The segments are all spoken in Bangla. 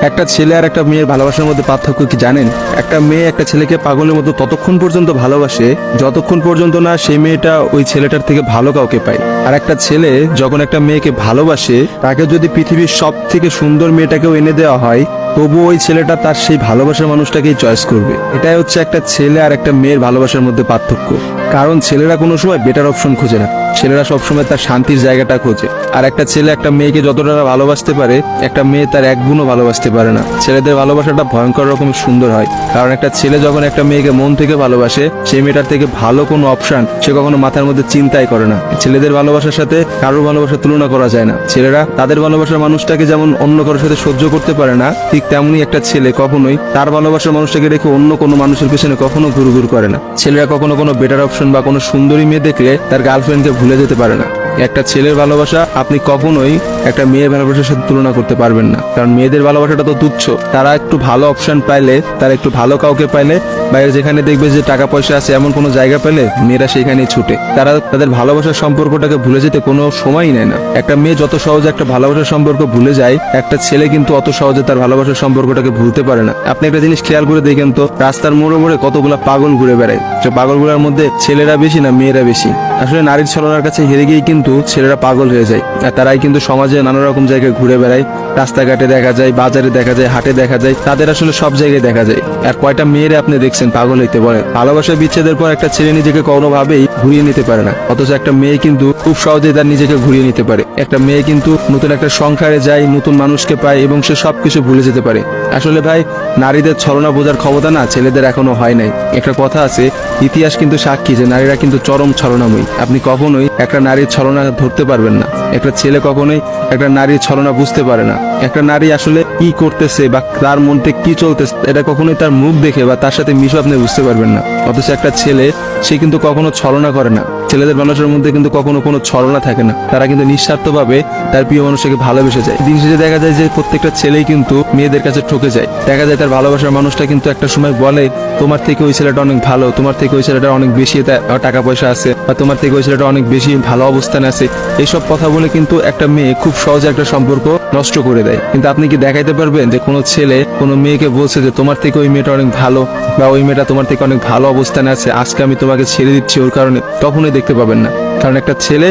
একটা ছেলে আর একটা মেয়ের ভালোবাসার মধ্যে পার্থক্য কি জানেন? একটা মেয়ে একটা ছেলেকে পাগলের মতো ততক্ষণ পর্যন্ত ভালোবাসে যতক্ষণ পর্যন্ত না সেই মেয়েটা ওই ছেলেটার থেকে ভালো কাউকে পায়। আর একটা ছেলে যখন একটা মেয়েকে ভালোবাসে, তাকে যদি পৃথিবীর সব থেকে সুন্দর মেয়েটাকেও এনে দেওয়া হয়, তবু ওই ছেলেটা তার সেই ভালোবাসার মানুষটাকেই চয়েস করবে। এটাই হচ্ছে একটা ছেলে আর একটা মেয়ের ভালোবাসার মধ্যে পার্থক্য। কারণ ছেলেরা কোনো সময় বেটার অপশন খোঁজে না, ছেলেরা সবসময় তার শান্তির জায়গাটা খোঁজে। আর একটা ছেলে একটা মেয়েকে যতটা ভালোবাসতে পারে, একটা মেয়ে তার এক গুণও ভালোবাসতে পারে না। ছেলেদের ভালোবাসাটা ভয়ঙ্কর রকমের সুন্দর হয়, কারণ একটা ছেলে যখন একটা মেয়েকে মন থেকে ভালোবাসে, সেই মেয়েটার থেকে ভালো কোনো অপশন সে কখনো মাথার মধ্যে চিন্তাই করে না। ছেলেদের ভালোবাসার সাথে কারোর ভালোবাসার তুলনা করা যায় না। ছেলেরা তাদের ভালোবাসার মানুষটাকে যেমন অন্য কারোর সাথে সহ্য করতে পারে না, ঠিক তেমনি একটা ছেলে কখনোই তার ভালোবাসার মানুষটাকে রেখে অন্য কোনো মানুষের পেছনে কখনো ঘুরঘুর করে না। ছেলেরা কখনো কোনো বেটার অপশন বা কোনো সুন্দরী মেয়ে দেখলে তার গার্লফ্রেন্ডকে ভুলে যেতে পারে না। একটা ছেলের ভালোবাসা আপনি কখনোই একটা মেয়ের ভালোবাসার সাথে তুলনা করতে পারবেন না, কারণ মেয়েদের ভালোবাসাটা তো তুচ্ছ। তারা একটু ভালো অপশন পাইলে, তারা একটু ভালো কাউকে পাইলে, বাইরে যেখানে দেখবে যে টাকা পয়সা আছে এমন কোনো জায়গা পেলে মেয়েরা সেখানেই ছুটে। তারা তাদের ভালোবাসার সম্পর্কটাকে ভুলে যেতে কোনো সময়ই নেয় না। একটা মেয়ে যত সহজে একটা ভালোবাসার সম্পর্ক ভুলে যায়, একটা ছেলে কিন্তু অত সহজে তার ভালোবাসার সম্পর্কটাকে ভুলতে পারে না। আপনি একটা জিনিস খেয়াল করে দেখেন তো, রাস্তার মোড়ে মোড়ে কতগুলা পাগল ঘুরে বেড়ায়। যে পাগলগুলোর মধ্যে ছেলেরা বেশি না মেয়েরা বেশি? আসলে নারীর ছলনার কাছে হেরে গিয়েই কিন্তু ছেলেরা পাগল হয়ে যায়। আর তারাই কিন্তু সমাজে নানা রকম জায়গায় ঘুরে বেড়ায়। রাস্তাঘাটে দেখা যায়, বাজারে দেখা যায়, হাটে দেখা যায়, তাদের আসলে সব জায়গায় দেখা যায়। আর কয়টা মেয়েরা আপনি দেখছেন পাগল হইতে বলে? ভালোবাসা বিচ্ছেদের পর একটা ছেলে নিজেকে কোনোভাবেই ঘুরিয়ে নিতে পারে না, অথচ একটা মেয়ে কিন্তু খুব সহজেই তার নিজেকে ঘুরিয়ে নিতে পারে। একটা মেয়ে কিন্তু নতুন একটা সংসারে যায়, নতুন মানুষকে পায় এবং সে সবকিছু ভুলে যেতে পারে। আসলে ভাই, নারীদের ছলনা বোঝার ক্ষমতা না ছেলেদের এখনো হয় নাই। একটা কথা আছে, ইতিহাস কিন্তু সাক্ষী যে নারীরা কিন্তু চরম ছলনাময়ী। আপনি কখনোই একটা নারীর ছলনা ধরতে পারবেন না। একটা ছেলে কখনোই একটা নারীর ছলনা বুঝতে পারে না। একটা নারী আসলে কি করতেছে বা তার মনতে কি চলতেছে, এটা কখনোই তার মুখ দেখে বা তার সাথে মিশে আপনি বুঝতে পারবেন না। অথচ একটা ছেলে, সে কিন্তু কখনো ছলনা করে না। ছেলেদের মানুষের মধ্যে কিন্তু কখনো কোনো ছলনা থাকে না। তারা কিন্তু নিঃস্বার্থভাবে তার প্রিয় মানুষকে ভালোবেসে যায়। দিন শেষে দেখা যায় যে প্রত্যেকটা ছেলেই কিন্তু মেয়েদের কাছে ঠকে যায়। দেখা যায় তার ভালোবাসার মানুষটা কিন্তু একটা সময় বলে, তোমার থেকে ওই ছেলেটা অনেক ভালো, তোমার থেকে ওই ছেলেটা অনেক বেশি টাকা পয়সা আছে, বা তোমার থেকে ওই ছেলেটা অনেক বেশি ভালো অবস্থানে আছে। এইসব কথা বলে কিন্তু একটা মেয়ে খুব সহজে একটা সম্পর্ক নষ্ট করে দেয়। কিন্তু আপনি কি দেখাইতে পারবেন যে কোনো ছেলে কোনো মেয়েকে বলছে যে তোমার থেকে ওই মেয়েটা অনেক ভালো, বা ওই মেয়েটা তোমার থেকে অনেক ভালো অবস্থানে আছে, আজকে আমি তোমাকে ছেড়ে দিচ্ছি ওর কারণে? কখনোই দেখতে পাবেন না। কারণ একটা ছেলে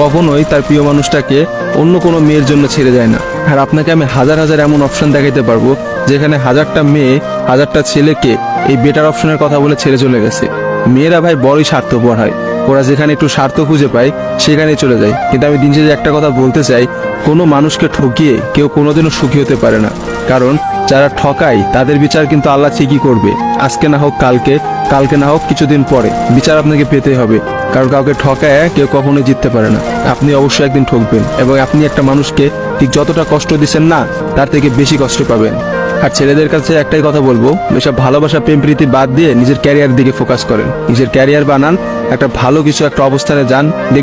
কখনোই তার প্রিয় মানুষটাকে অন্য কোনো মেয়ের জন্য ছেড়ে যায় না। আর আপনাকে আমি হাজার হাজার এমন অপশন দেখাইতে পারবো যেখানে হাজারটা মেয়ে হাজারটা ছেলেকে এই বেটার অপশনের কথা বলে ছেড়ে চলে গেছে। মেয়েরা ভাই বড়ই স্বার্থপর হয়, ওরা যেখানে একটু স্বার্থ খুঁজে পায় সেখানেই চলে যায়। কিন্তু আমি দিন শেষে একটা কথা বলতে চাই, কোনো মানুষকে ঠকিয়ে কেউ কোনোদিনও সুখী হতে পারে না। কারণ যারা ঠকায় তাদের বিচার কিন্তু আল্লাহ ঠিকই করবে। আজকে না হোক কালকে, কালকে না হোক কিছুদিন পরে বিচার আপনাকে পেতেই হবে। কারণ কাউকে ঠকায় কেউ কখনোই জিততে পারে না। আপনি অবশ্যই একদিন ঠকবেন, এবং আপনি একটা মানুষকে ঠিক যতটা কষ্ট দিচ্ছেন না, তার থেকে বেশি কষ্ট পাবেন। আর ছেলেদের কাছে একটাই কথা বলবো, এসব ভালোবাসা প্রেম প্রীতি বাদ দিয়ে নিজের ক্যারিয়ার দিকে ফোকাস করেন। নিজের ক্যারিয়ার বানান, একটা ভালো কিছু একটা অবস্থানে যান।